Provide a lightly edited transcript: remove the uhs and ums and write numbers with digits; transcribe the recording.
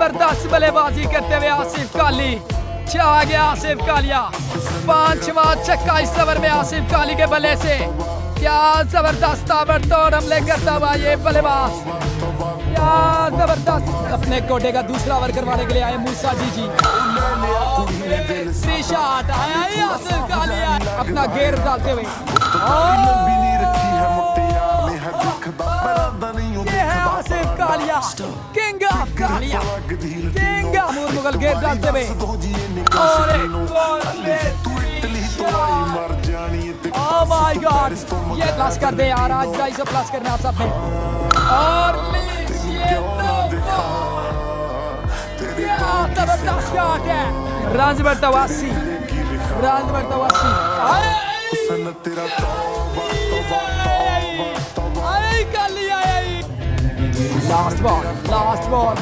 जबरदस्त बल्लेबाजी करते हुए आसिफ काली छा गया। आसिफ कालिया 5वां छक्का इस ओवर में आसिफ काली के बल्ले से। क्या जबरदस्त ताबड़तोड़ हमले करता हुआ ये बल्लेबाज, क्या जबरदस्त। अपने कोटे का दूसरा ओवर करवाने के लिए आए मूसा जी। शॉट आया ही आसिफ कालिया अपना गेयर डालते हुए। ये है Asif Kaliya, king of Kaliya, king of Mughal gear डालते हुए। ओह माय गॉड, ये प्लस कर दे यार, आज 250 प्लस करना आप सबने। और जबरदस्त शॉट है। रन बढ़ता 80, रन बढ़ता 80। Last ball, last ball.